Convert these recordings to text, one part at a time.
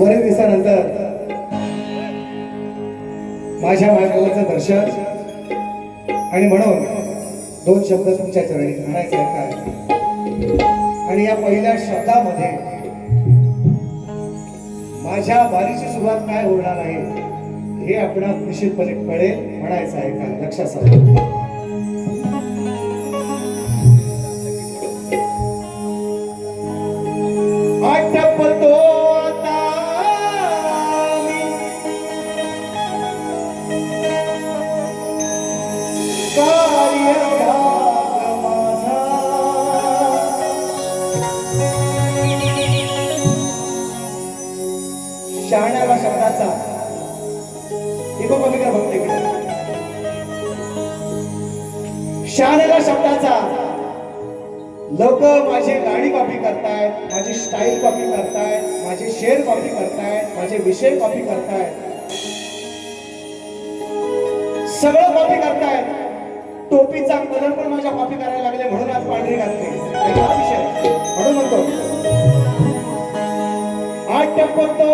बरेच दिवसानंतर माझ्या भाग्यावरचं दर्शन आणि म्हणून दोन शब्द तुमच्या चरणी म्हणायचे आहेत. आणि या पहिल्या शब्दामध्ये माझ्या वारीची सुरुवात काय होणार आहे हे आपणास निश्चितपणे कळेल. म्हणायचं आहे का? लक्षात सांगा. शहाण्याला शब्दाचा इको कमी कर फक्त इकडे. शहाण्याला शब्दाचा लोक माझी गाणी कॉपी करतायत, माझी स्टाईल कॉपी करतायत, माझे शेर कॉपी करतायत, माझे विषय कॉपी करतायत, सगळं कॉपी करतायत. टोपीचा कलर पण माझ्या कॉपी करायला लागले म्हणून आज पांढरी घातली. हा विषय म्हणून म्हणतो आटपतो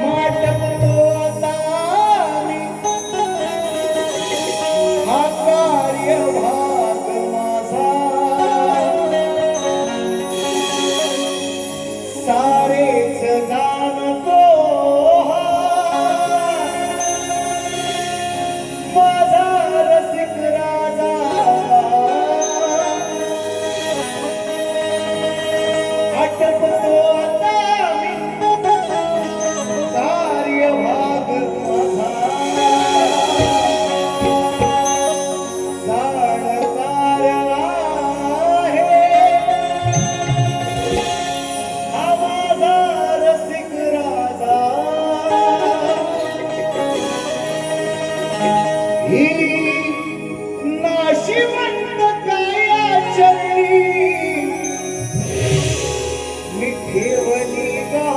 माटपतो आता मी हा कार्य भाग माझा सारेच जाणतो माझा रसिक राजा. आटपतो नाशिवंत काया मी ठेवली गा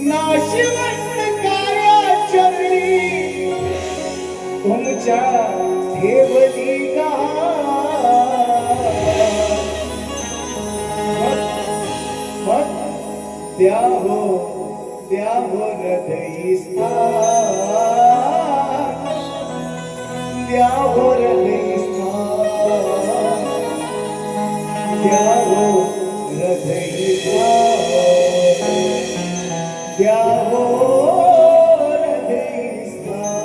नाशिवंत काया तुमच्या ठेवली गा. द्या हो हृदय स्थान, द्या हो हृदय स्थान, द्या हो हृदय स्थान, द्या हो हृदय स्थान.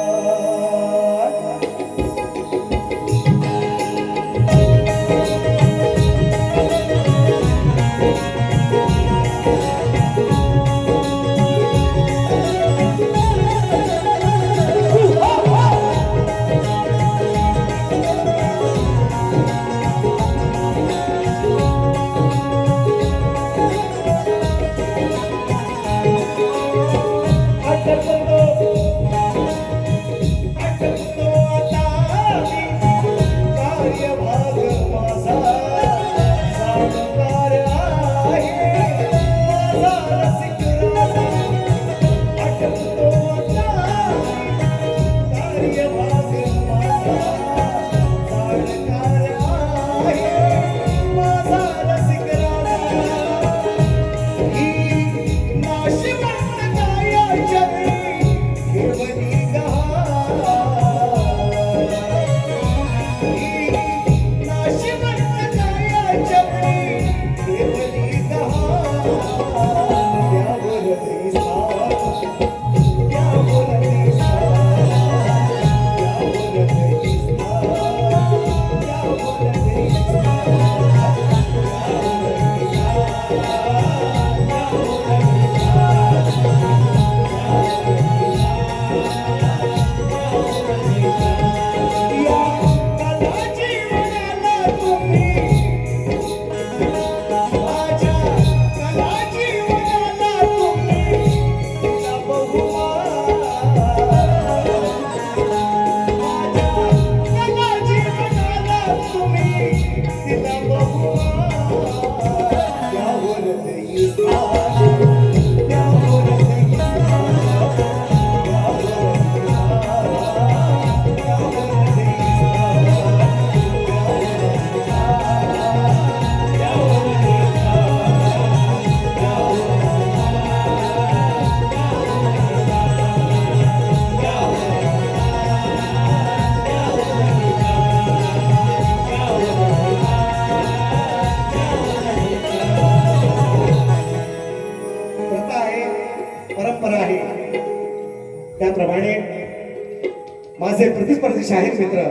माझे प्रतिस्पर्धी शाहीर मित्र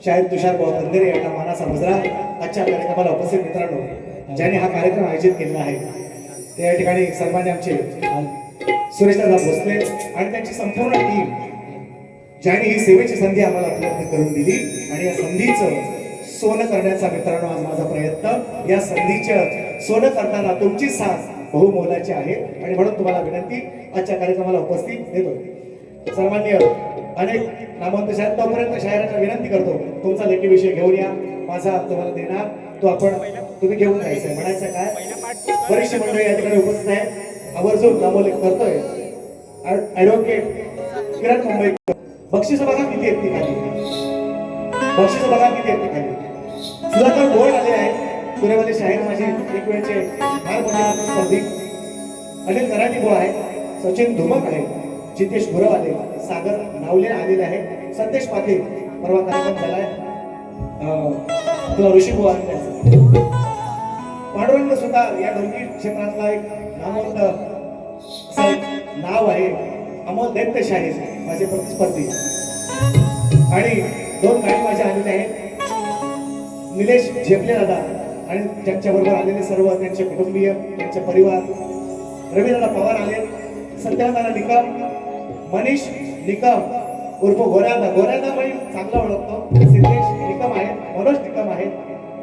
शाहीर तुषार भाऊ बंदेरे यांना मानाचा मुजरा आजच्या कार्यक्रमाला उपस्थित मित्रांनो ज्यांनी हा कार्यक्रम आयोजित केलेला आहे ते या ठिकाणी सन्मान्य आमचे सुरेशदादा भोसले आणि त्यांची संपूर्ण टीम ज्यांनी ही सेवेची संधी आम्हाला उपलब्ध करून दिली आणि या संधीचं सोनं करण्याचा मित्रांनो आज माझा प्रयत्न या संधीचं सोनं करताना तुमची साथ बहुमोलाची आहे आणि म्हणून तुम्हाला विनंती आजच्या कार्यक्रमाला उपस्थित देतो सर्वांनी अनेक नामवंत शायर तोपर्यंत शायरांना विनंती करतो तुमचा लेखी विषय घेऊन या माझा तुम्हाला देणार तो आपण तुम्ही घेऊन जायचंय म्हणायचं काय बरीचशी मंडळी या ठिकाणी उपस्थित आहे आवर्जून नामोल्लेख करतोय ऍडव्होकेट किरण मुंबई बक्षीस बघा किती आहेत ती खाली बक्षीस बघा किती आहेत ती खाली सुधाकर बोर्ड आले आहे पुणेवाले शाहीर माझे एक वेळचे फार मोठे स्पर्धी अनिल कराटी बुवा आहे सचिन धुमक आहे जितेश गुरव आले सागर नावले आलेले आहे संदेश पाटील परवा कार्यक्रम झालाय आपला ऋषी बुवा पांडुरंग सुद्धा या डोंगी क्षेत्रातला एक नामवंत नाव आहे अमोल दैत्य शाहीर माझे प्रतिस्पर्धी आणि दोन गाणी माझ्या आलेले आहेत निलेश झेपले दादा आणि त्यांच्याबरोबर आलेले सर्व त्यांचे कुटुंबीय त्यांचे परिवार रवीदादा पवार आले सत्यानंद निकम मनीष निकम उर्फ गोऱ्यादा म्हणजे चांगला ओळखतो सिद्धेश निकम आहे मनोज निकम आहे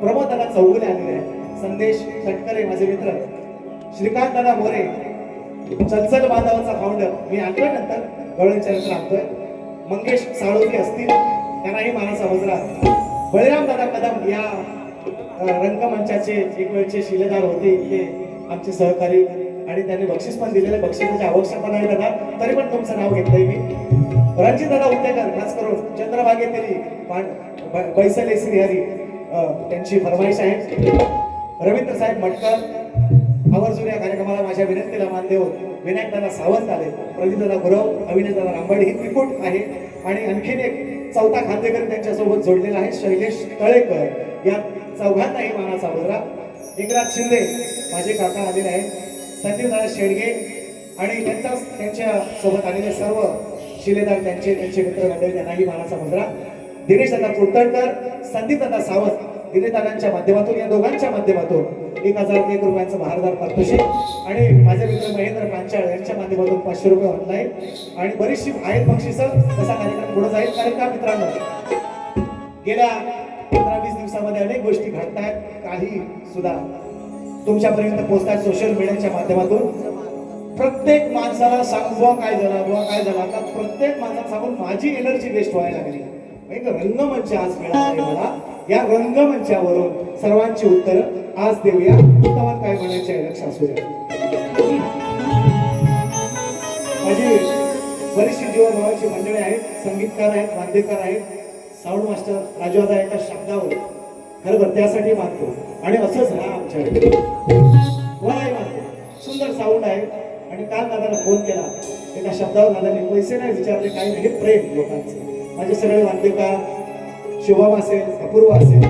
प्रमोद दादा चौगुले आलेले आहे संदेश तटकरे माझे मित्र श्रीकांत दादा मोरे चलचल बांधवाचा फाउंडर मी आणतोय नंतर गवळींच्या नंतर आणतोय मंगेश साळोगी असतील त्यांनाही मानाचा मुजरा बळीराम दादा कदम या रंगमंचाचे एक वेळचे शिलेदार होते ते आमचे सहकारी आणि त्यांनी बक्षीस पण दिलेले बक्षिसाची आवश्यकता नाही दादा तरी पण तुमचं नाव घेतलंय मी रणजित दादा उद्देकर खास करून चंद्रभागेतली बैसले श्रीहरी त्यांची फरमाईश आहे रवींद्र साहेब मटकर आवर्जून या कार्यक्रमाला माझ्या विनंतीला मान देऊन विनायक दादा सावंत आले प्रदीप दादा गुरव अविनाश दादा रांबाडे ही त्रिकूट आहे आणि आणखीन एक चौथा खातेकर त्यांच्यासोबत जोडलेला आहे शैलेश तळेकर या चौघांनाही मानाचा मुजरा एकनाथ शिंदे माझे काका आलेले आहेत संदीप दादा शेडगे आणि त्यांच्या सोबत आलेले सर्व शिलेदार त्यांचे मित्र मंडळी त्यांनाही मानाचा मुजरा दिनेश दादा कुलकर्णकर संदीप दादा सावंत दिनेश दादांच्या माध्यमातून या दोघांच्या माध्यमातून 1001 रुपयांचं भारदार पारितोषिक आणि माझे मित्र महेंद्र पांचाळ यांच्या माध्यमातून 500 रुपये ऑनलाईन आणि बरीचशी आहेत बक्षिसं तसा कार्यक्रम पुढे जाईल कारण का मित्रांनो गेल्या 15-20 दिवसामध्ये अनेक गोष्टी घडत आहेत काही सुद्धा तुमच्यापर्यंत पोहोचतात सोशल मीडियाच्या माध्यमातून प्रत्येक माणसाला सांगू काय झालं आता प्रत्येक माणसाला सांगून माझी एनर्जी वेस्ट व्हायला लागली रंगमंच आज मिळाला मला या रंगमंचावरून सर्वांची उत्तर आज देऊया तुम्हाला काय म्हणायचे आहे लक्ष असू द्या माझी बरीचशी जीवभावाची मंडळी आहेत संगीतकार आहेत वाद्यकार आहेत साऊंड मास्टर राजवादा एका शब्दावर खरं त्यासाठी मानतो आणि असंच राहा आमच्याकडे मलाही मानतो सुंदर साऊंड आहे आणि काल दादाला फोन केला एका शब्दावर दादाने पैसे नाही विचारले काही नाही हे प्रेम लोकांचं माझे सगळे वाद्यकार शुभम असेल अपूर्व असेल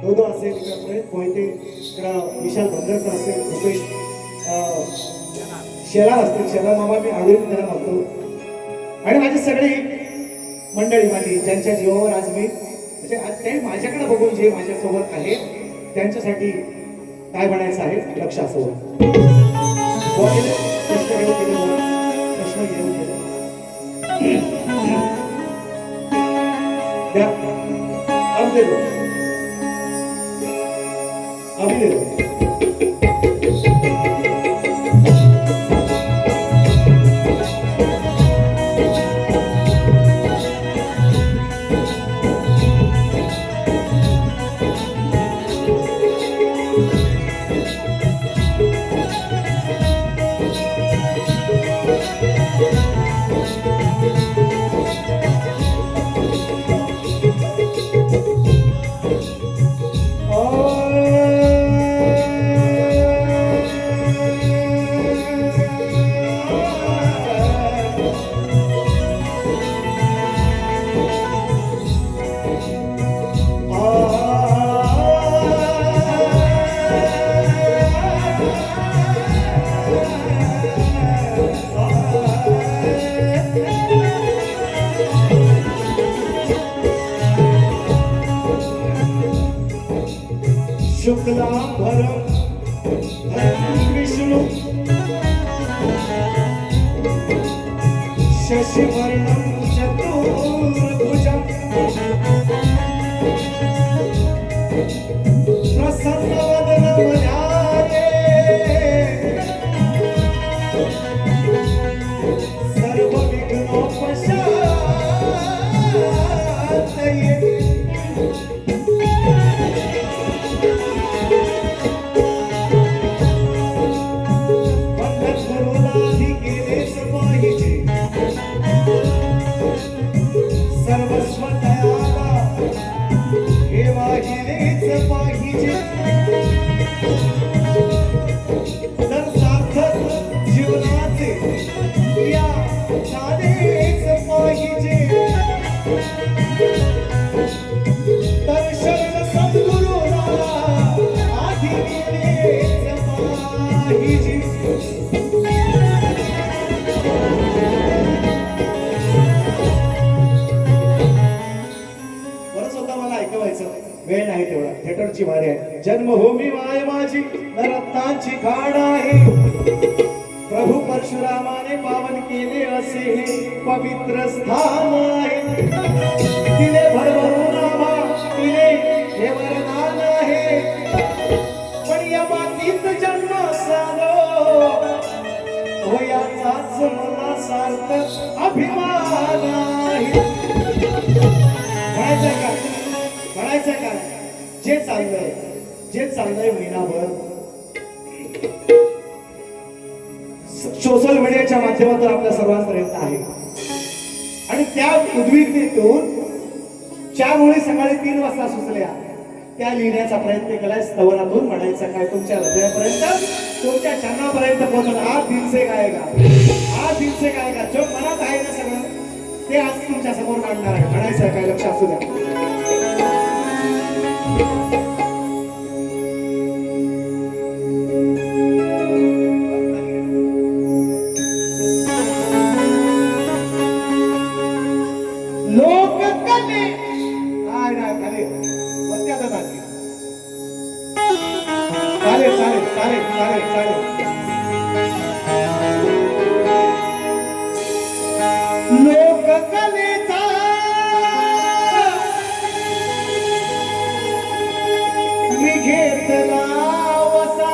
दोदो असेल इकडे प्रेम कोयते इकडं विशाल भंडरकर असेल रुपेश शेलार असतील शेलार मामा मी आवडीने त्यांना म्हणतो आणि माझी सगळी मंडळी माझी ज्यांच्या जीवावर आज मी म्हणजे आज ते माझ्याकडे बघून जे माझ्यासोबत आहे त्यांच्यासाठी काय म्हणायचं आहे लक्ष असं प्रश्न घेऊन द्या अभी दे दो शुक्लांबरं विष्णु शशिवर्णं चतुर्भुजं प्रसन्नवदनं ध्याये सर्वविघ्नोपशान्तये। वेळ नाही तेवढा, थिएटरची वारी आहे. जन्मभूमी माय माझी रत्नांची खाण आहे. प्रभू परशुरामाने पावन केले असे हे पवित्र स्थान आहे. तिने भरभरून आम्हा तिने हे वरदान आहे. पण या मातीत जन्म झालो वयाचाच मला सार्थक अभिमान आहे. म्हणायचं काय जे चाललंय महिनाभर सोशल मीडियाच्या माध्यमातून आपल्या सर्वांपर्यंत आहे. आणि त्या उद्विग्नतेतून ज्या मुली सकाळी 3 वाजता सुचल्या त्या लिहिण्याचा प्रयत्न केलाय. स्तवनातून म्हणायचं काय तुमच्या हृदयापर्यंत तुमच्या चरणापर्यंत पोहोचलं. आज दिल से गायगा जो मनात आहे ना सगळं ते आज तुमच्या समोर मांडणार आहे. म्हणायचं काय लक्ष असू द्या. लोककलेचा मी घेतला वसा.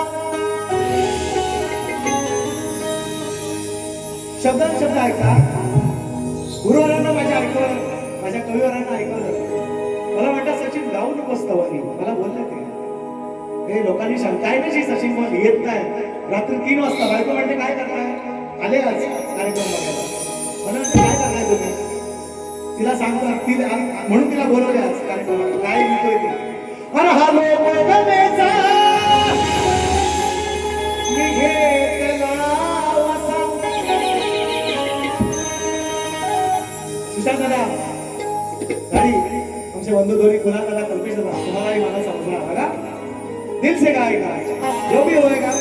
शब्द ऐका. गुरुवरांना माझ्या ऐकवलं, माझ्या कविवरांना ऐकवलं. मला वाटतं सचिन गाऊ नकोस तवानी. मला बोललं ते हे लोकांनी काय नाही सचिन बोल येत नाही. रात्री 3 वाजता बायको म्हणते काय करताय. आले आज कार्यक्रम बघायला. म्हणून काय करताय तुम्ही. तिला सांगतो म्हणून तिला बोलवले आज कार्यक्रमाला. काय लिहितोय ती. अरे हा लोककलेचा मी घेतला वसा. सुशांत दादा गाडी तुमचे बंधू दोन्ही कुणाल दादा कल्पेश दादा तुम्हालाही मला समजणार बघा. दिल से गाएगा जो भी होएगा.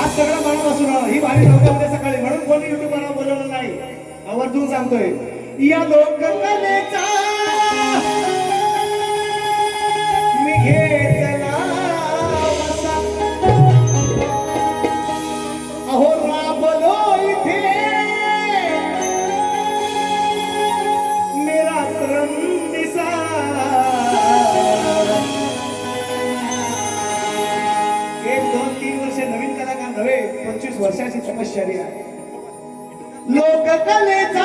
आज सगळं मनापासून ही वारी नव्हत्या सकाळी म्हणून कोणी युट्यूबला बोलवलं नाही. आवर्जून सांगतोय या लोककलेचा मी घेतला वसा. अहो राबलो इथे मेरा दिसा. एक 2-3 वर्ष नवीन कलाकार नव्हे 25 वर्षाची तपश्चर्या आहे. लोककलेचा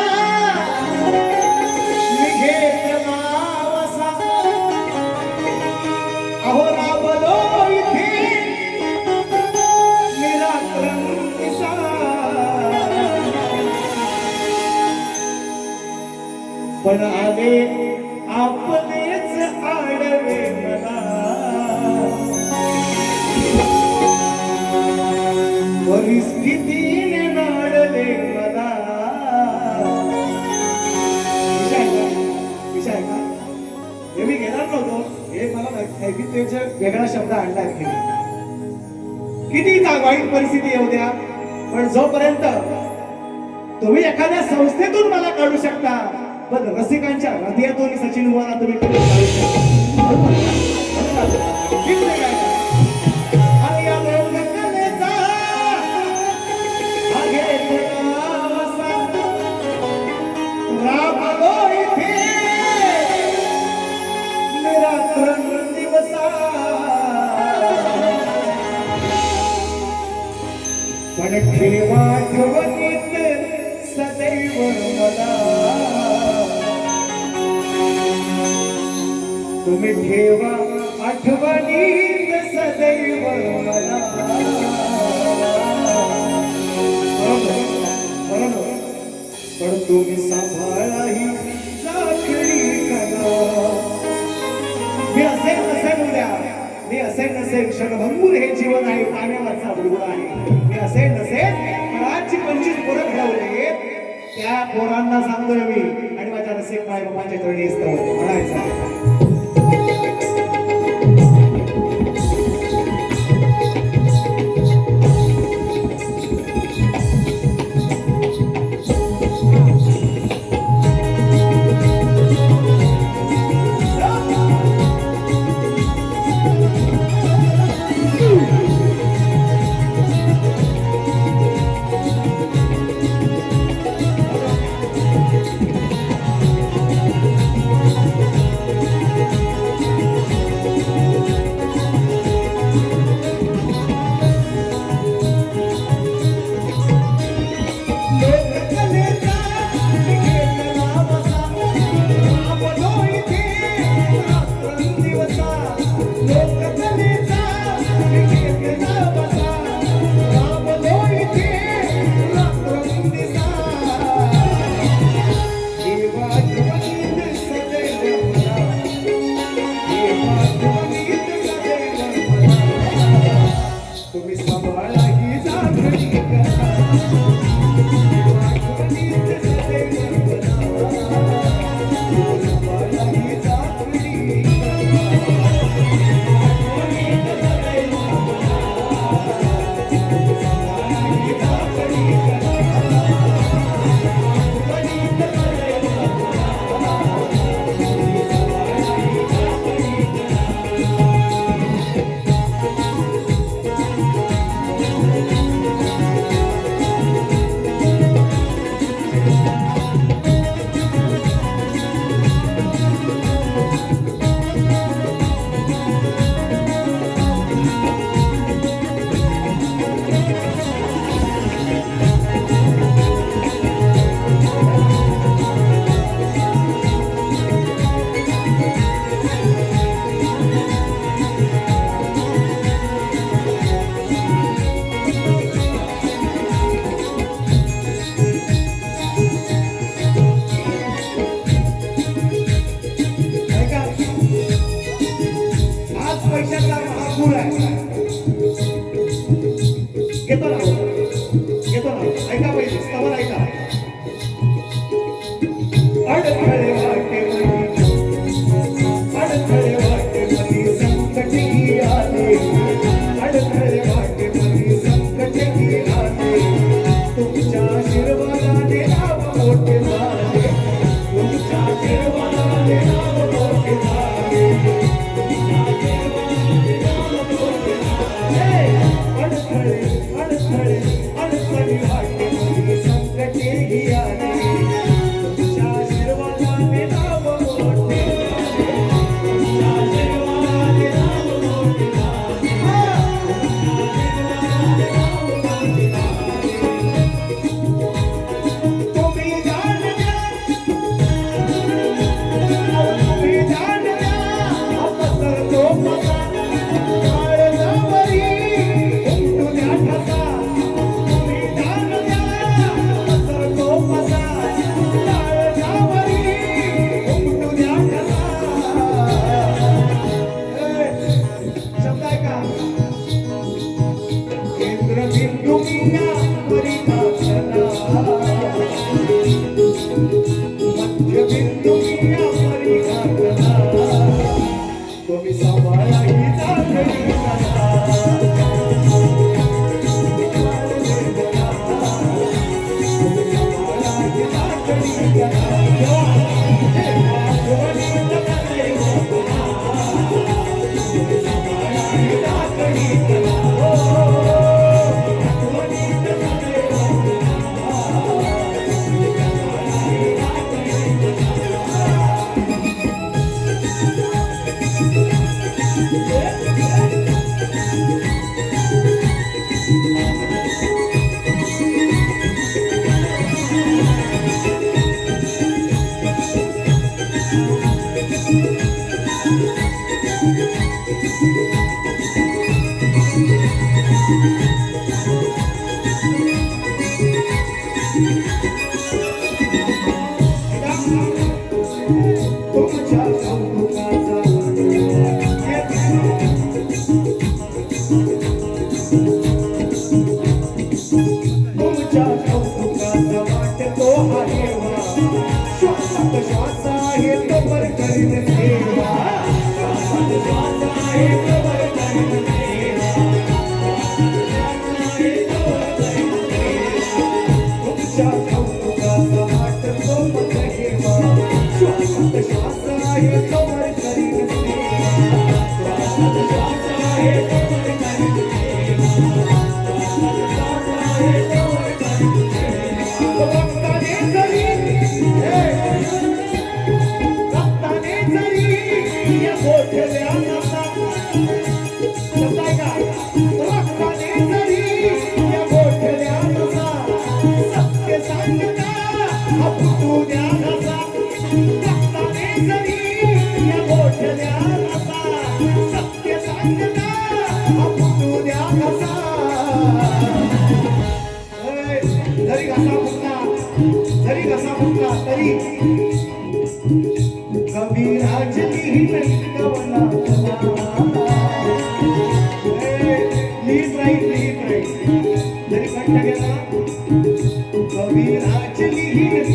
मी घेतला वसा. अहो राबलो इथे मेरा दिसा. पण आले आपलेच आडवे मला. परिस्थितीने नाडले मला. विषय का हे मी घेणार नव्हतो. हे मला वेगळा शब्द आणला. किती वाईट परिस्थिती येऊ द्या पण जोपर्यंत तुम्ही एखाद्या संस्थेतून मला काढू शकता पण रसिकांच्या हृदयातून सचिन बुवाला तुम्ही काढू शकता. पण ठेवा आठवणीत सदैव मला, तुम्ही ठेवा आठवणीत सदैव मला. पण तुम्ही सांभाळाही साखळी कला. मी असेल नसेल उद्या, मी असेल नसेल क्षणभंगूर हे जीवन आहे, पाण्यावरचा बुडबुडा आहे. मी असेल नसेल पण आजची 25 पोरं घडवले, त्या पोरांना सांगतोय मी आणि माझ्या रसिक माय बाबांच्या चरणी स्तव म्हणायचं. तुमच्या कौतुकाचा तुमच्या कौतुकाचा वाटतो हा हेवा श्वासात श्वास आहे तोवर करीन सेवा श्वासात श्वास आहे तोवर करीन सेवा तुमच्या कौतुकाचा वाटतो मला हेवा श्वासात श्वास आहे तोवर करीन सेवा श्वासात श्वास आहे तोवर करीन सेवा रक्ताने जरी या गोठ्याला नसा शब्दाय का रक्ताने जरी या गोठ्याला नसा सत्य सांगता आपटू द्या नसा रक्ताने जरी या गोठ्याला नसा सत्य सांगता आपटू द्या नसा जरी घसा फुटला तरी कविराज लिहित राहील जरी कंठ गेला कविराज लिहित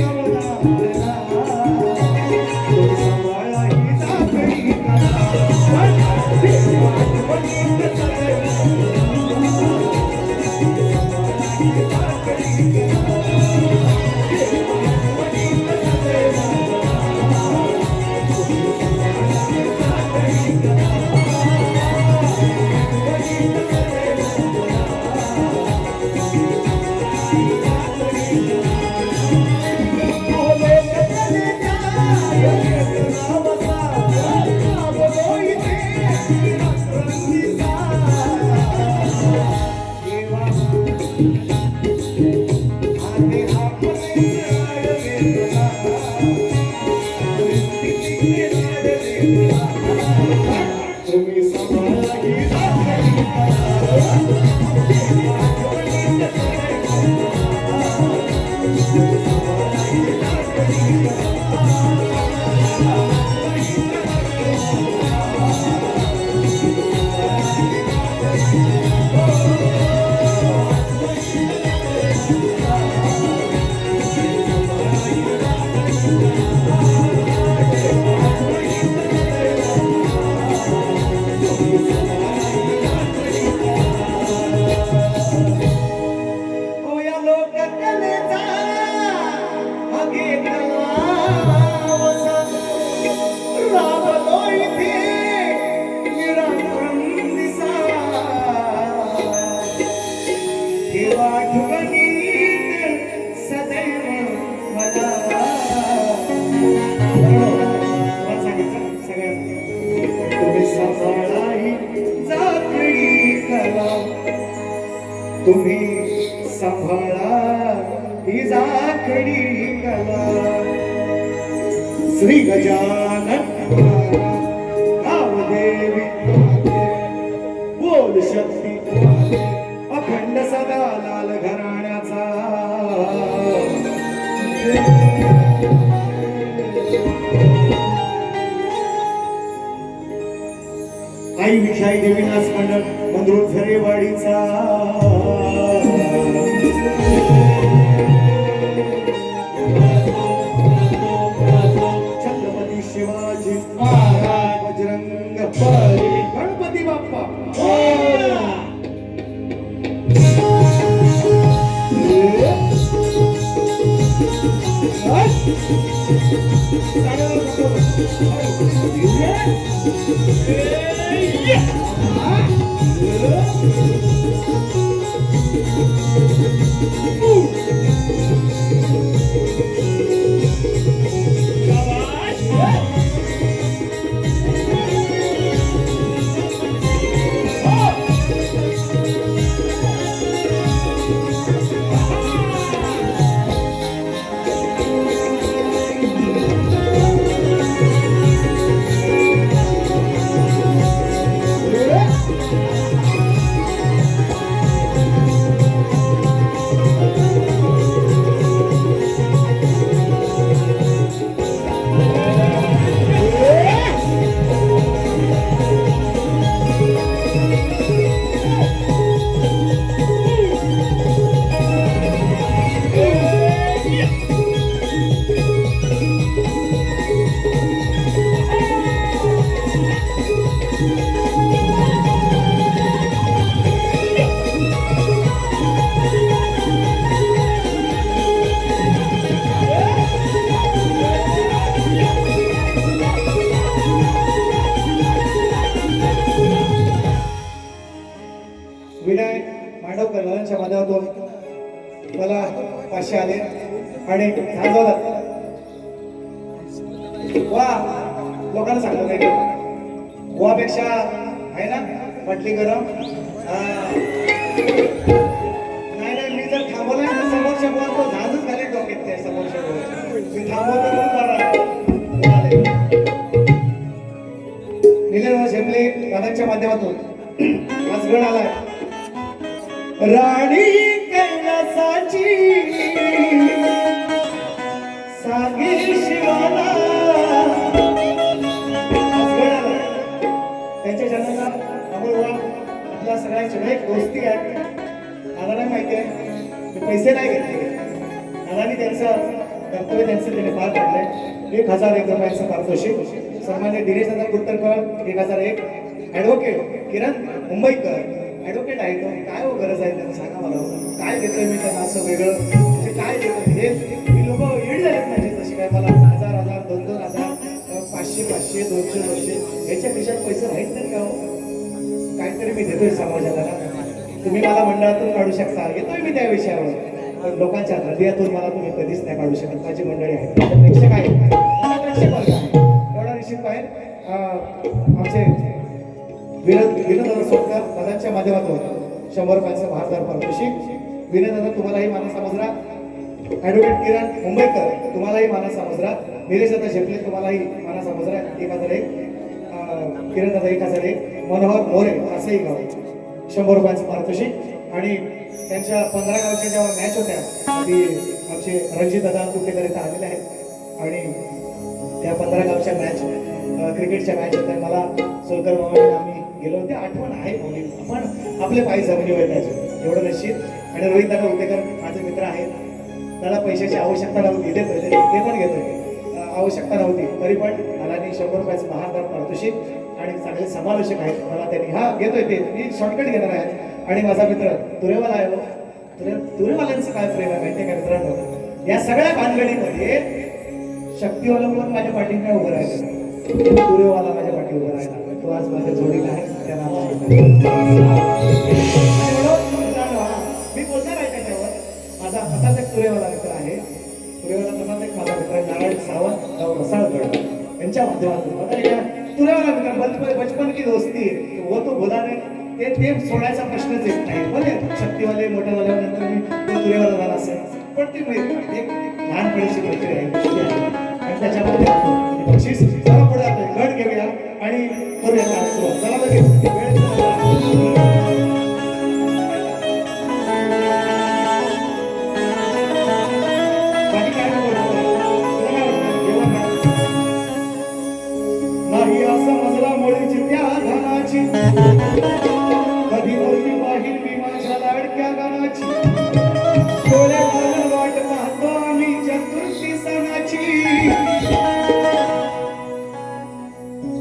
सांभाळा ही जागरी तुम्ही सांभाळा ही तुम्ही सांभाळा ही जाखडी कला श्री गजानन गावदेवी बोल शक्ती अखंड सदा लाल घराण्याचा आई विषाई देवीनाथ मंडळ मंद्रुळ झरेवाडीचा छत्रपती शिवाजी महाराज बजरंग बली गणपती बाप्पा विनय मांडवकर यांच्या माध्यमातून मला 500 आले आणि झांजवलं वा लोकांना सांगतो नाही वापेक्षा आहे ना म्हटली गरम नाही मी जर थांबवलं तर समोरच्या बुवा तो झाजच घालेल डोक्यात त्या समोरच्या बुवा मी थांबवतो म्हणून निलेश झेमले दादांच्या माध्यमातून आज गण आलाय राणी कैलासाची सांगे शिवाला त्यांच्या जन्माला अमोलवा आपल्या सगळ्यांची एक दोस्ती आहे दादाला माहिती आहे पैसे नाही घेतले दादानी त्यांचं कर्तव्य त्यांनी पार पाडलंय 1001 रुपयांचं पारितोषिक सन्मान्य दिनेश दादा कुलकर्णी 1001 ऍडव्होकेट किरण मुंबईकर ऍडव्होकेट आहे तो काय हो गरज आहे त्यांना सांगा मला काय देतोय मी त्यांना असं वेगळं म्हणजे काय देतो हे मी लोक येड झालेत म्हणजे तशी काय मला 1000 2,000 500 200 200 याच्या पेक्षा पैसे राहील नाही का हो काहीतरी मी देतोय समाजाला तुम्ही मला मंडळातून काढू शकता येतोय मी त्या विषयावर पण लोकांच्या हृदयातून मला तुम्ही कधीच नाही काढू शकत माझी मंडळी आहे प्रेक्षक आहे प्रेक्षक वर्ग आहे एवढा निश्चित आहे आमचे विनोद सोडकर दादांच्या माध्यमातून 100 रुपयांचं भारदार पारितोषिक विनोद दादा तुम्हालाही मानाचा मुजरा ऍडव्होकेट किरण मुंबईकर तुम्हालाही मानाचा मुजरा निलेश दादा झेपले तुम्हालाही मानाचा मुजरा 1001 किरण दादा 1001 मनोहर मोरे असंही गाव 100 रुपयांचं पारितोषिक आणि त्यांच्या 15 गावच्या जेव्हा मॅच होत्या ती आमचे रणजित दादा कुठेकरिता आलेले आहेत आणि त्या 15 गावच्या मॅच क्रिकेटच्या मॅच होत्या मला सोलकर मामाने आम्ही गेलो होते आठवण आहे बोली आपण आपले पाय जमिनीवर त्याचे एवढं निश्चित आणि रोहित दादा उतेकर माझे मित्र आहेत त्याला पैशाची आवश्यकता नव्हती देतोय ते पण घेतोय आवश्यकता नव्हती तरी पण मला 100 रुपयाचं महादार पारितोषिक आणि चांगले समालोचक आहेत मला त्यांनी हा घेतोय ते मी शॉर्टकट घेणार आहे आणि माझा मित्र तुरेवाला आहे तुरेवाल्यांचं काय प्रेम आहे माहिती का मित्रांनो या सगळ्या भानगडीमध्ये शक्तीवाला म्हणून माझ्या पाठीकडे उभं राहिलं तुरेवाला माझ्या पाठी उभं राहिला तो आज माझ्या जोडीला आहे त्या मी बोलणार आहे त्याच्यावर माझा असाच एक तुरेवाला मित्र आहे तुरेवाला तसाच एक माझा मित्र नारायण सावंत गाव रसाळगड यांच्या माध्यमातून तुरेवाला मित्र बचपन की दोस्ती वो तो भुलाने ते सोडायचा प्रश्नच येत नाही भले शक्तीवाले मोठ्या झाल्यानंतर मी तो तुरेवाला झाला असेल पण ती एक लहानपणीची मैत्री आहे आणि त्याच्यामध्ये बक्षीस चला पुढे आपण गट घेऊया आणि करूया चला लगेच नाही असं मजला मुळीची त्या धनाची कधी नव्हती पाहिली मी माझ्या लाडक्या गाण्याची डोळे घालून वाट पाहतो आम्ही चतुर्थी सणाची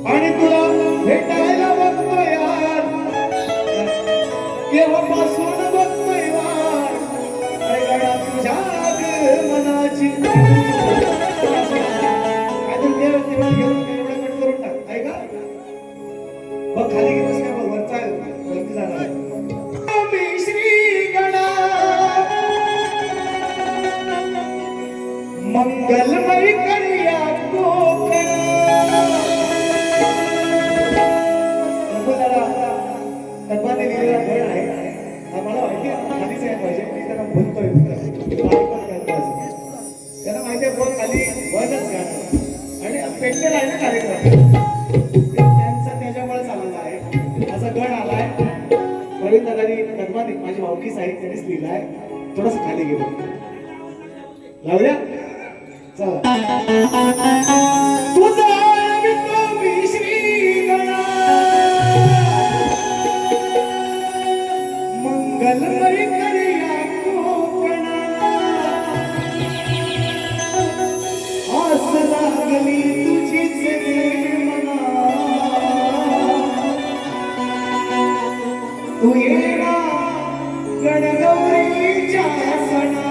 आणि तुला भेटायला बघतो यार केव्हापासून बघतोय वार गडा तुझ्या मनाची बघ खाली गेलोस का बघ वरचा वरती जाणार मी श्री गणा मंगलमय करिया कोकणा तत्वाने लिहिलेला गण आहे मला माहिती खालीच यायला पाहिजे मी त्यांना बोलतोय त्यांना माहिती आहे बोल खाली वरच गाणं आणि पेटलेला आहे ना कार्यक्रम गण आलाय प्रवीण दादानी तत्वाने माझी भावकी साहित्यानेच लिहिलाय थोडस खाली गेलो लावूया चला तुझा मी श्री गणा मंगलमय करिया कोकणा आस लागली तुझीच तू येणा गणगौरीच्या सणा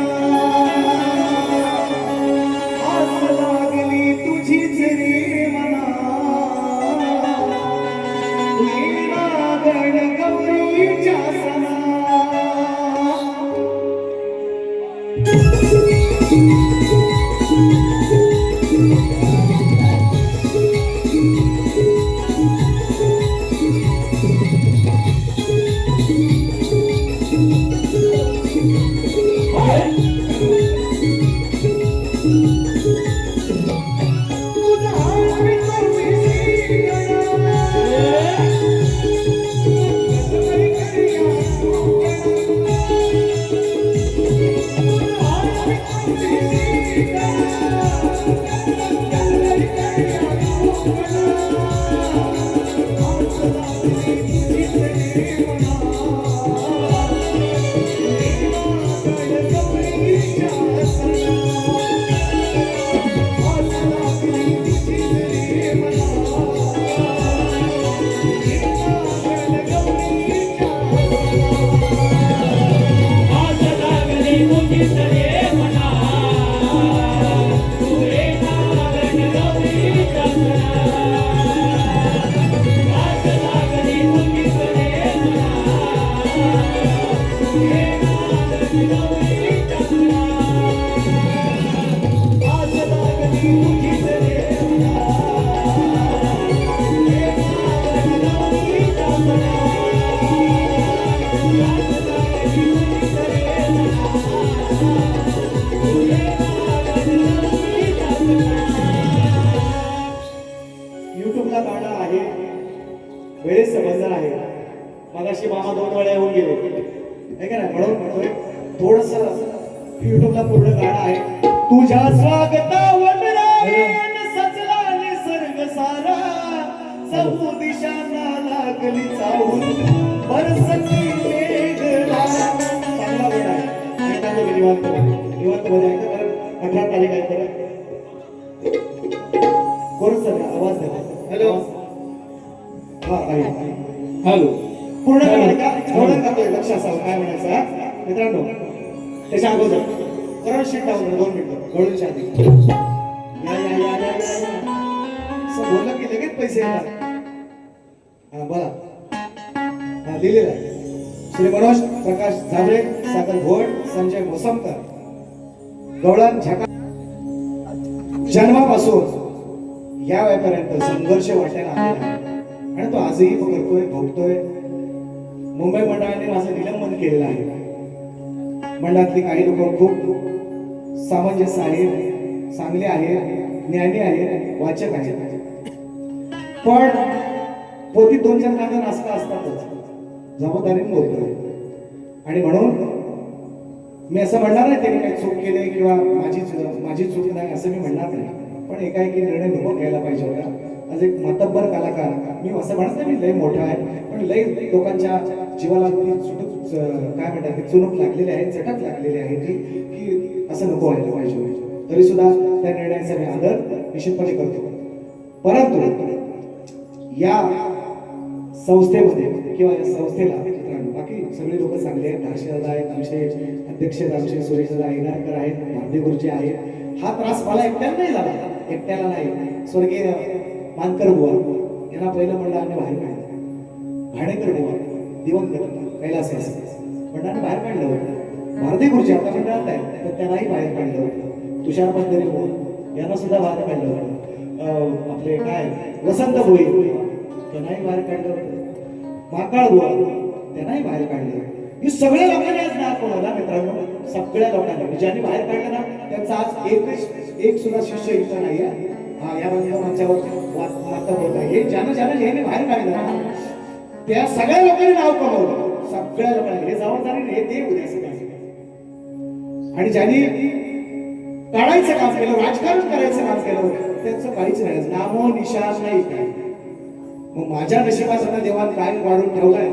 आस लागली तुझीच रे मना तू येणा गणगौरीच्या सणा युट्यूबला गाणं आहे, वेळेचं बंधन आहे. मगाशी मामा 2 वेळा येऊन गेले, है का नाही? म्हणून म्हणतोय थोडस युट्यूबला पूर्ण गाणं आहे. तुझ्या स्वागतावर सजला निसर्ग सारा, चहू दिशांना लागली चाहूल बरसती मेघना. चांगला वेळ आहे आणि त्यामध्ये निवांत मध्ये ऐका, कारण 18 तारीख आहे. तर कोणच आवाज द्या. हॅलो, हा हॅलो, पूर्ण का थोडं गातोय, लक्ष असावं काय म्हणायचं. हा मित्रांनो, त्याच्या अगोदर करण शीट टाकून 2 मिनिटं गोळून शादी बोललं की लगेच पैसे येतात. हा बोला. हा लिहिलेलं आहे. श्री मनोज प्रकाश झाबरे, सागर घोड, संजय मोसमकर, गवळण झका. जन्मापासून या वयापर्यंत संघर्ष वाटायला आलेला आहे आणि तो आजही करतोय, भोगतोय. मुंबई मंडळाने माझं निलंबन केलेलं आहे. मंडळातली काही लोक खूप सामंजस्य आहेत, चांगले आहेत, ज्ञानी आहेत, वाचक आहेत, पण पोती 2-4 कांदा नासका असतातच. जबाबदारीने बोलतोय आणि म्हणून मी असं म्हणणार नाही त्यांनी काही चूक केली किंवा माझी चूक नाही असं मी म्हणणार नाही, पण एकाएकी निर्णय नको घ्यायला पाहिजे होता. आज एक मातब्बर कलाकार, मी असं म्हणत नाही मी लय मोठा आहे, पण लय लोकांच्या जीवाला काय म्हणतात चुणूक लागलेली आहे, चटक लागलेली आहे की असं नको व्हायला पाहिजे होतं. तरी सुद्धा त्या निर्णयाचा मी आदर निश्चितपणे करतो. परंतु या संस्थेमध्ये किंवा या संस्थेला मित्रांनो, बाकी सगळे लोक चांगले आहेत. हर्षदादा आहेत, आमचे अध्यक्ष आमचे सुरेशदादा येणारकर आहेत, भारती गुरुजी आहेत. हा त्रास मला एकट्याला नाही झाला, एकट्याला नाही. स्वर्गीय मानकर बुवा यांना पहिलं मंडळाने बाहेर काढलं. भाडेकर बुवा दिवंगत कैलास मंडळाने बाहेर काढलं होतं. भारती गुरुजी आता मंडळात आहेत, तर त्यांनाही बाहेर काढलं होतं. तुषार पंढरी बुवा यांना सुद्धा बाहेर काढलं होतं. आपले काय वसंत भोई त्यांनाही बाहेर काढलं होतं. माकाळ बुवा त्यांनाही बाहेर काढलं. ही सगळ्या लोकांनी आज नाव कोणाला मित्रांनो, सगळ्या लोकांनी ज्यांनी बाहेर काढलं ना त्यांचा आज एक सुद्धा शिष्य इथं नाही आहे. हा या मंचावर वार्ता होत आहे. ज्यांना ज्यांनी बाहेर काढलं ना त्या सगळ्या लोकांनी नाव कमवलं. सगळ्या लोकांनी हे जबाबदारी हे ते उद्या सगळं. आणि ज्यांनी काढायचं काम केलं, राजकारण करायचं काम केलं, त्यांचं काहीच नाही, नामो निशाण नाही काय. मग माझ्या नशिबाचा देवाने काय वाढून ठेवलाय,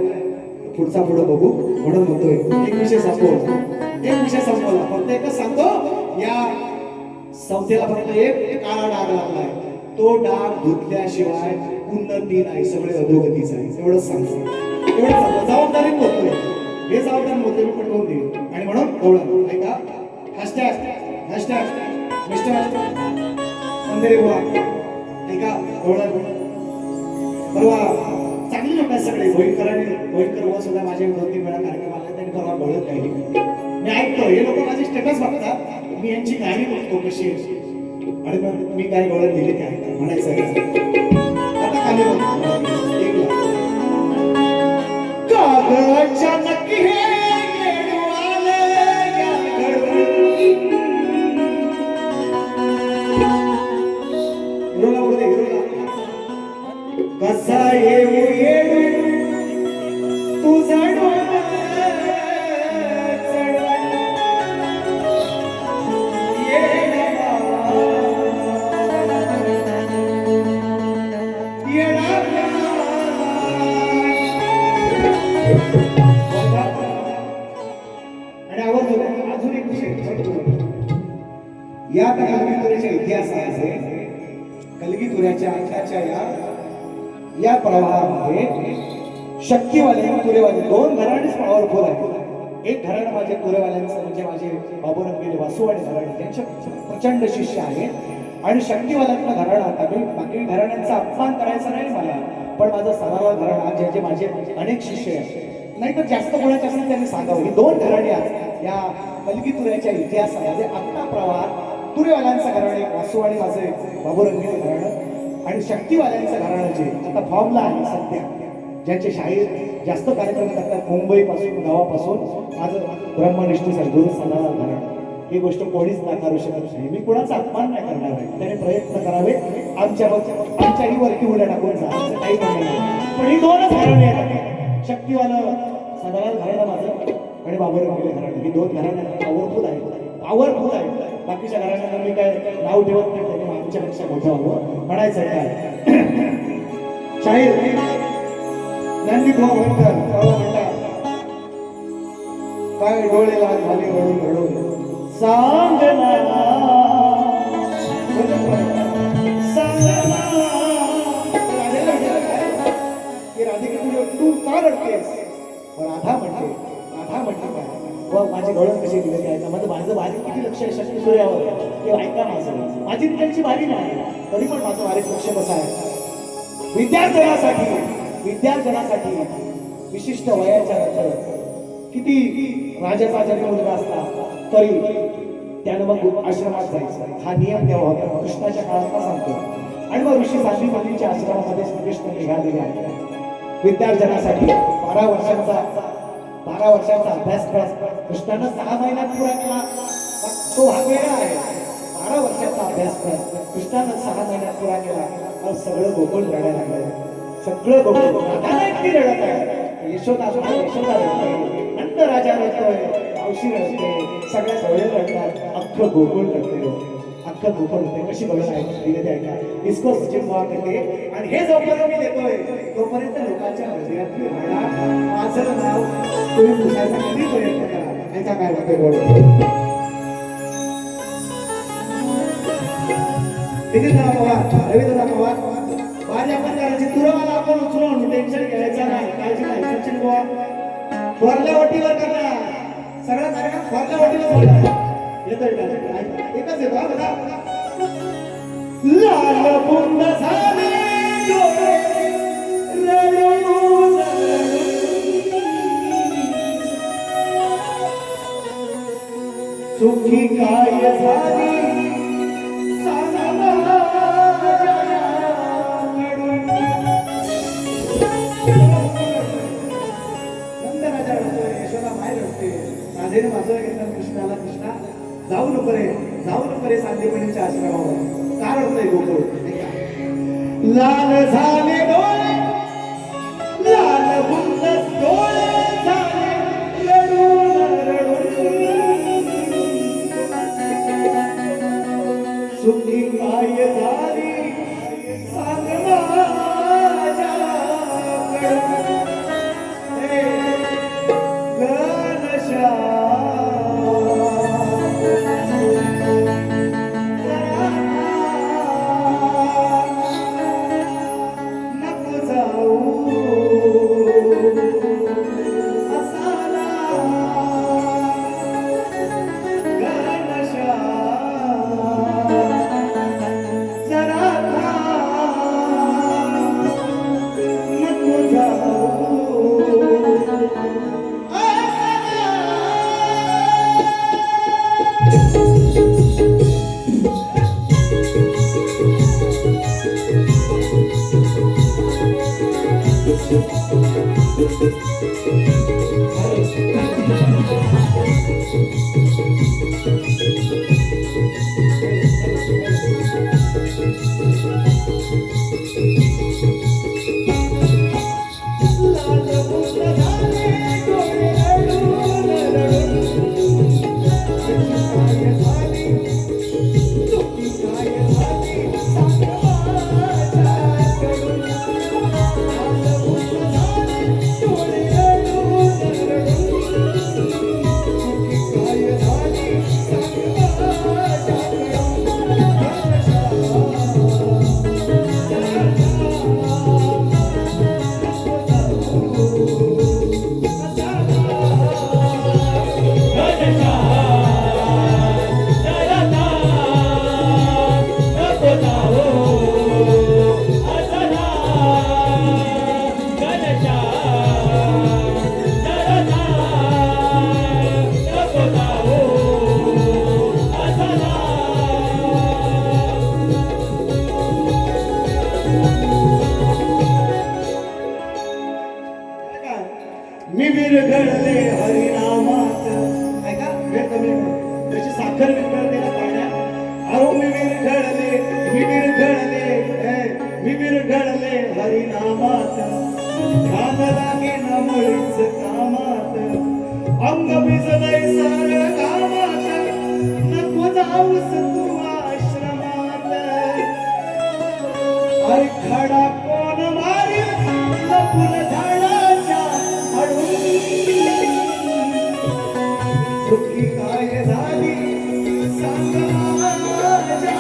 पुढचा पुढे बघू. म्हणून म्हणतोय एक विषय संपवला. फक्त एकच सांगतो, या संस्थेला फक्त एक काळा डाग लागलाय. तो डाग धुतल्याशिवाय उन्नती नाही, सगळे अधोगतीच आहे. एवढंच सांगतो. जबाबदारी बोलतोय, हे जबाबदारी बोलतोय मी पटवून देईल. आणि म्हणून एवढं ऐका, हॅशटॅग मिस्टर मंदिरे बुवा ऐका, एवढं परवा चांगली लोक आहेत सगळे. भोईरकर बुवा सुद्धा माझे 2-3 वेळा कार्यक्रम आला, त्यांनी परवा बघत काही मी ऐकतो. हे लोक माझे स्टेटस बघतात, मी यांची गाणी बघतो कशी आहे आणि मग मी काय गवळण दिली काय म्हणायचं. आता खाली बघतो कागदच्या नक्की हे कसा येऊ येऊ तुझा या कलगीतुऱ्याच्या इतिहासामध्ये कलगीतुऱ्याच्या आख्याच्या या प्रवाहामध्ये शक्तीवाले आणि तुरेवाले दोन घराणेच पॉवरफुल आहेत. एक घराणं माझे तुरेवाल्यांचं म्हणजे माझे बाबूराव वासुवाडी घराणे त्यांचे प्रचंड शिष्य आहेत आणि शक्तीवाल्यांचं घराणं आता मी बाकी घराण्यांचा अपमान करायचा नाही मला, पण माझं सदाला घराणं जे जे माझे अनेक शिष्य आहेत नाही तर जास्त कोणाचे असेल त्यांनी सांगावं. ही दोन घराणे आज या कलगीतुऱ्याच्या इतिहासामध्ये आत्ता प्रवाहात तुरेवाल्यांचं घराणे वासुवाडी माझे बाबूरंगी घराणं आणि शक्तीवाल्यांचं घराणं जे आता फॉर्मला आहे सध्या, ज्यांचे शाहीर जास्त कार्यक्रम करतात मुंबईपासून गावापासून माझं ब्रह्मनिष्ठ सद्गुरू सदालाल घराणं. ही गोष्ट कोणीच नाकारू शकत नाही. मी कुणाचा अपमान नाही करणार आहे. त्याने प्रयत्न करावे आमच्याही वरती उड्या टाकून जा असं काही म्हणणं नाही. पण ही दोनच घराणे आहेत, शक्तीवालं सदालाल घराणं माझं आणि बाबूराव घराणं. ही दोन घराणे पॉवरफुल आहेत. बाकीच्या घराण्यांना मी काय नाव ठेवत नाही, त्यांनी आमच्यापेक्षा मोठं व्हावं म्हणायचं काय. शाहीर ज्ञानदीप म्हणतात काय डोळे लाल झाले रडून रडून सांग ना राधिका तू का रडतेस. राधा म्हणते काय व माझी गळण कशी दिलेली आहे का माझं बारीक किती लक्ष आहे शक्ती सूर्यावर किंवा ऐका माझी त्यांची बारी नाही तरी पण माझं बारीक लक्ष कसं आहे. विद्यार्थ्यांसाठी विशिष्ट वयाच्या नंतर किती राजाचा जरी मुलगा असला तरी त्यानं मग आश्रमात जायचं हा नियम तेव्हा होता कृष्णाच्या काळात सांगतो. आणि मग ऋषी सांदीपतीच्या आश्रमामध्ये श्रीकृष्ण निघालेले आहेत. विद्यार्थ्यांसाठी 12 वर्षांचा अभ्यासक्रम कृष्णानं 6 महिन्यात पुरा केला. तो भाग वेगळा आहे. 12 वर्षांचा अभ्यासक्रम कृष्णानं 6 महिन्यात पुरा केला. सगळं गोकुळ रडायला लागलं. सगळं गोकुळ रडत आहे. यशोदा रडते, नंद राजा रडतोय, मावशी रडते, सगळ्या सवय रडतात. अख्खं गोकुळ रडते. कशी बघत आहे तिने ते ऐका डिस्को चिमवा करते. आणि हे जोपर्यंत मी देतोय तोपर्यंत लोकांच्या हृदयात माझं नाव तुम्ही पुसायचा कधी प्रयत्न करा. ऐका काय होते बोल दिनेशदा पवार, रवींद्रदा पवार माझ्या आपण करायची तुरवाला आपण उचलून टेन्शन घ्यायचं नाही. काळजी नाही. सचिन बुवा थोरल्या वटीवर करणार सगळा कार्यक्रम थोरल्या वटीवर होणार. येतोय का एकच येतो बघा. लाल बुंद झाले डोळे रडून सुखी काय झाली कृष्णाला कृष्णा जाऊ नको रे सांदीपतीच्या आश्रमावर का रडतोय गोकुळ. लाल झाले डोळे लाल बुंद डोळे झाले रडून सुखी काय झाली सांग विरघळले हरिनामात. ऐका वेळ कमी आहे. त्याची साखर विरघळते ना पाण्यात. अहो मी विरघळले मी विरघळले हरिनामात. ध्यान लागे ना मुळीच कामात. अंग भिजलंय साऱ्या गावात. नको जाऊस तू आश्रमात. अरे खडा कोण मारी लपून झाडाच्या आडून. चुकी काय झाली सांग माझ्याकडून.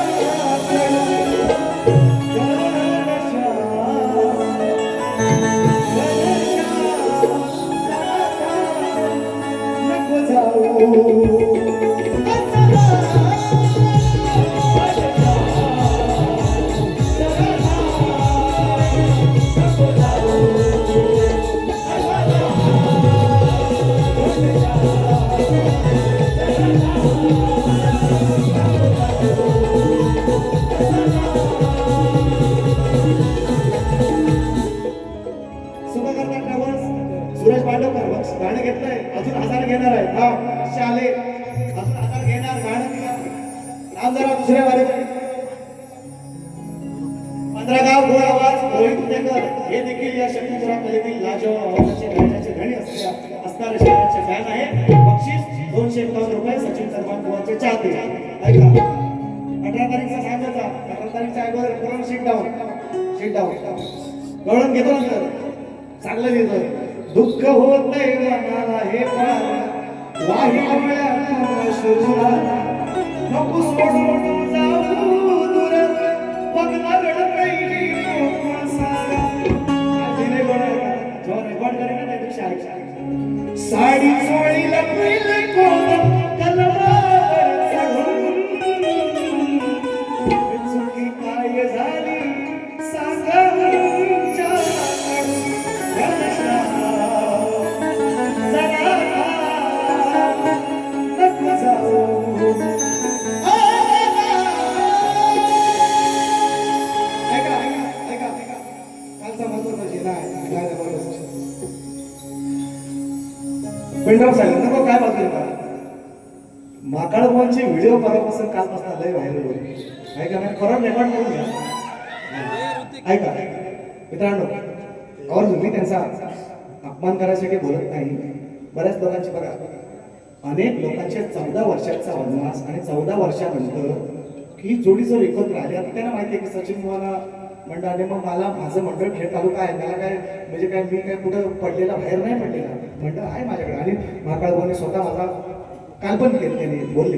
नको जाऊ. सुरेश पांडवकर गाणं घेतलंय, अजून 1000 घेणार आहे. हा शाले अजून 1000 घेणार. गाणं नाम जरा दुसऱ्या वारे 15 गाव गोड आवाज रोहित उदेकर हे देखील या शक्तीपुरा कलेतील लाजवाब आवाजाचे गायनाचे धनी असणारे शेतकऱ्याचे फॅन आहे. बक्षीस 251 रुपये सचिन सरमान बुवाचे चाहते. ऐका 18 तारीखचा सांगायचा. 18 तारीखच्या अगोदर पूर्ण शीट डाऊन गवळण घेतो नंतर चांगलं घेतो. दुःख होत नाही मनाला हे फार वाहिल्या नको सोडून जाऊ दूर. बघणार पहिली कोकण सारा. तिने जेव्हा रेकॉर्ड करेन ना त्या दिवशी ऐक. साडी चोळीला पहिले कोण कलमावर चढून. चुकी काय झाली सांगा पेंड्राव सांगितलं नको काय बाजू का माकाळ मोहनचे व्हिडिओ परवापासून कालपासून लय व्हायरल होते. ऐका नाही परत रेकॉर्ड करून घ्या. ऐका मित्रांनो आवर्जून मी त्यांचा अपमान करायसाठी बोलत नाही. बऱ्याच लोकांची बघा अनेक लोकांचे 14 वर्षाचा वनवास आणि 14 वर्षानंतर ही जोडी जर एकत्र आली. आता त्यांना माहिती आहे की सचिन मोहन मंडळाने मग मला माझं मंडळ खेळ तालुका आहे त्याला काय म्हणजे काय मी काय कुठं पडलेला बाहेर नाही पडलेला मंडळ आहे माझ्याकडे. आणि महाकाळभाऊने स्वतः माझा काल पण केलं त्यांनी बोलले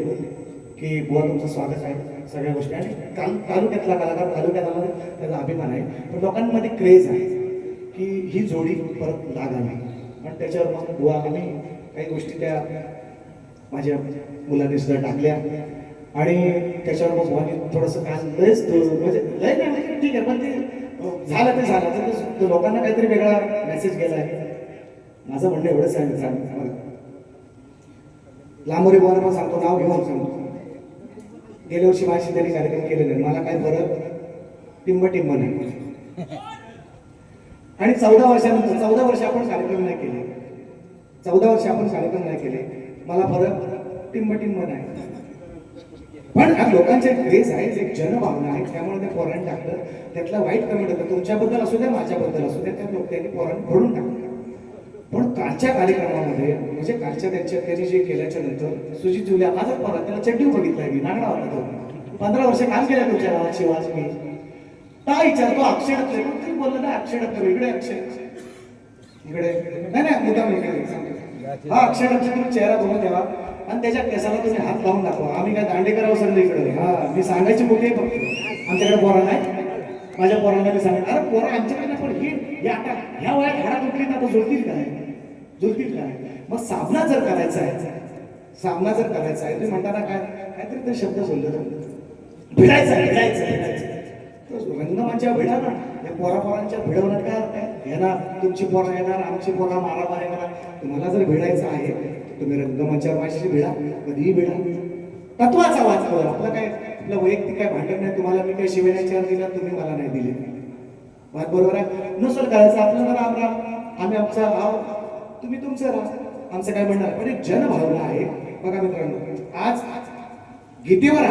की बुवा तुमचं स्वागत आहे सगळ्या गोष्टी. आणि तालुक्यातला कलाकार तालुक्यात आला त्याचा अभिमान आहे. पण लोकांमध्ये क्रेज आहे की ही जोडी परत लागावी. आणि त्याच्यावर मग बुवा आम्ही काही गोष्टी त्या माझ्या मुलांनी सुद्धा टाकल्या. आणि त्याच्यावर मग बुवानी थोडंसं काय लयच म्हणजे लय नाही म्हणजे ठीक आहे पण ते झालं ते झालं तर लोकांना काहीतरी वेगळा मेसेज गेला आहे. माझं म्हणणं एवढंच आहे मित्रांनो. लांबोरी बुवाला पण सांगतो नाव घेऊन सांगतो. गेल्या वर्षी माझी त्यांनी कार्यक्रम केलेले मला काय फरक टिंब नाही. आणि 14 वर्षानंतर 14 वर्ष आपण कार्यक्रम नाही केले. 14 वर्ष आपण कार्यक्रम नाही केले मला फरक टिंब नाही. पण लोकांचे क्रेज आहे एक जनभावना आहे त्यामुळे ते पोरांनी टाकलं. त्यातला वाईट कमेंट होतं तुमच्याबद्दल असू द्या माझ्याबद्दल असू द्या त्या लोक त्यांनी पोरांनी भरून टाकलं. पण कालच्या कार्यक्रमामध्ये म्हणजे कालच्या त्यांनी जे केल्याच्या नंतर सुजित जुल्या आजच मला त्याला चड्डी बघितलाय मी नागडा होता तो 15 वर्ष काम केलं तुमच्या गावात शिवाज मी काय विचारतो अक्षर तरी बोललं ना अक्षर इकडे अक्षर इकडे नाही मुद्दाम इकडे हा अक्षर तुम्ही चेहरा बघून ठेवा आणि त्याच्या केसाला तुम्ही हात लावून दाखवा. आम्ही काय दांडे करावं सर इकडे हा मी सांगायची कुठे फक्त आमच्याकडे पोरा नाही. माझ्या पोरांना मी सांगेन अरे पोरा आमच्याकडे नाही पण ही आता ह्या वयात घरात उठली ना तर जुळतील काय. मग सामना जर करायचा आहे तुम्ही म्हणताना काहीतरी ते शब्द बोललो भिडायचं रंगमांच्या भिडा ना या पोरांच्या भिडवण्यात काय अर्थ आहे. यांना तुमची पोरं येणार आमची पोरं मारामार येणार. तुम्हाला जर भिडायचं आहे तुम्ही रंगमंचावर माझ्याशी भिडा कधीही भिडा. तत्वाचा वाच करा. आपलं काय आपलं वैयक्तिक काय भांडण नाही. तुम्हाला मी काही शिवण्याच्या दिला तुम्ही मला नाही दिले. वाद बरोबर आहे नसेल करायचं आपलं तर आम्ही आमचा भाव तुम्ही तुमचं राहा, आमचं काय म्हणणार. पण एक जनभावना आहे. बघा मित्रांनो, आज गीतेवर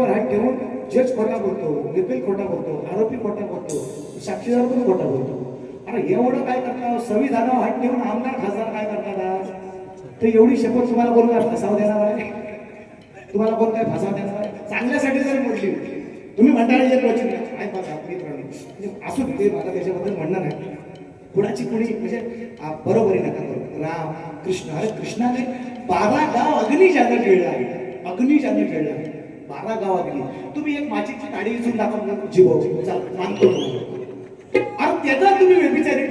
हात ठेवून जज खोटा बोलतो, वकील खोटा बोलतो, आरोपी खोटा बोलतो, साक्षीदार पण खोटा बोलतो. अरे एवढं काय करता, संविधानावर हात ठेवून आमदार खासदार काय करतात? तर एवढी शपथ तुम्हाला कोण काय फसाव देणार आहे? तुम्हाला कोण काय फसाव देणार आहे? चांगल्यासाठी जर म्हटली तुम्ही म्हणता जे क्वचित काय बघा मित्रांनो, असू दे, मला त्याच्याबद्दल म्हणणं नाही. कुणाची कुणी म्हणजे बरोबरी नका करू. राम कृष्ण, अरे कृष्णाने 12 गाव अग्नी ज्यानं खेळला आहे, 12 गाव अग्नी. तुम्ही एक माचीची काडी इचून दाखवा जीव मानतो, अरे त्याचा तुम्ही व्यभिचारी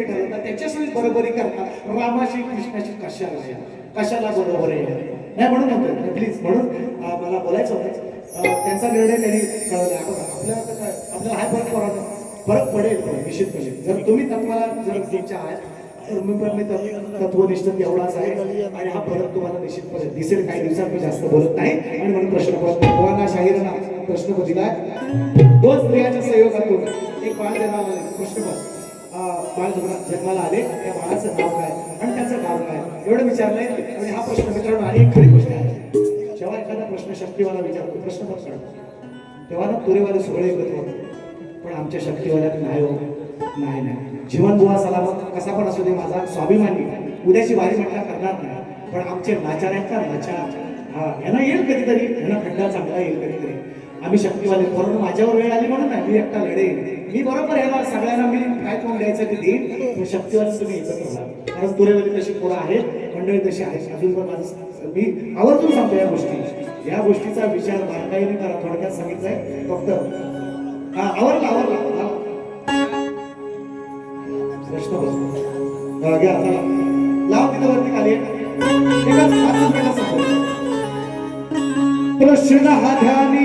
ठरवता, त्याच्याशी बरोबरी करता. रामाशी कृष्णाशी कशाला बरोबर आहे नाही म्हणून म्हणतो प्लीज. म्हणून मला बोलायचं होतं, त्यांचा निर्णय त्यांनी कळवला. आपल्याला हा फरक पडेल निश्चितपणे. जर तुम्ही तत्वाला जर तुमच्या आहात तर मी तत्वनिष्ठ एवढाच आहे आणि हा फरक तुम्हाला निश्चितपणे दिसेल. काही दिवसात मी जास्त बोलत नाही आणि म्हणून प्रश्न शाहीरांना प्रश्न दिलाय. 2 स्त्रियांच्या संयोगातून एक बाळ जन्माला कृष्णपद बाळ जन्माला आले. त्या बाळाचं नाव काय आणि त्याचं नाव काय एवढं विचारलंय. आणि हा प्रश्न मित्रांनो आणि एक खरी गोष्ट आहे, जेव्हा एखादा प्रश्न शक्तीवाला विचारतो, प्रश्न पण काढतो, तेव्हा ना तुरेवाले सोहळे एकत्र होतो. पण आमच्या शक्तीवाल्यात नाही हो, नाही. जीवन बुवा सलामत कसा पण असू दे, माझा स्वाभिमानी उद्याची वारी म्हटला करणार नाही. पण आमचे नाचाऱ्यांचा नाचा यांना येईल कधीतरी, यांना खड्डा चांगला येईल कधीतरी. आम्ही शक्तीवाले, परंतु माझ्यावर वेळ आली म्हणून नाही, मी एकटा लढेन. मी बरोबर येणार सगळ्यांना, मी काय कोण द्यायचं ते देईन. पण शक्तीवाले तुम्ही एकत्र राहा, कारण तुरेवाली तशी पोरं आहेत, मंडळी तशी आहेत. अजून पण माझं मी आवर्जून सांगतो या गोष्टीचा विचार बारकाईने करा. थोडक्यात सांगितलंय फक्त. आवरला प्रश्न घ्या, लाव तिथं वरती खाली. प्रश्न हा ध्यानी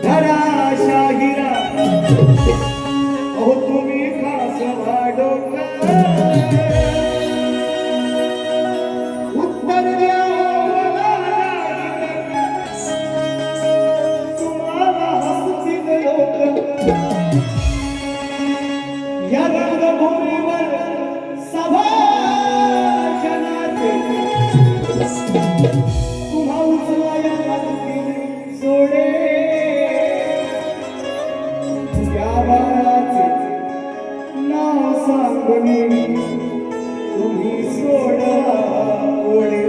धरा शाहिरा, अहो तुम्ही खास वाढोका उत्तर द्या तुम्हाला हसतील लोक. या रंगभूमीवर सभाजनाचे तुम्हा उचलाया सोडे. या बाळाचे नाव सांगून तुम्ही सोडा ओळे.